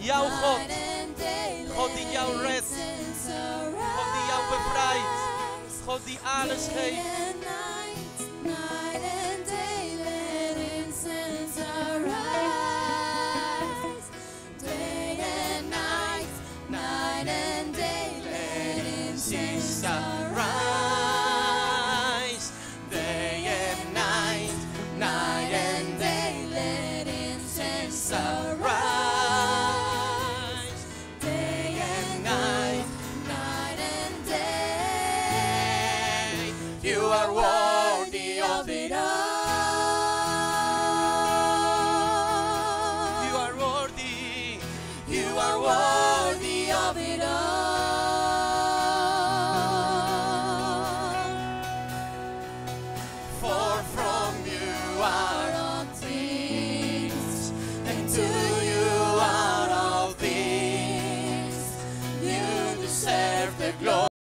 Jouw God. God die jou redt. God die jou bevrijdt. God die alles geeft. You are worthy of it all. You are worthy. You are worthy of it all. For from you are all things, and to you are all things. You deserve the glory.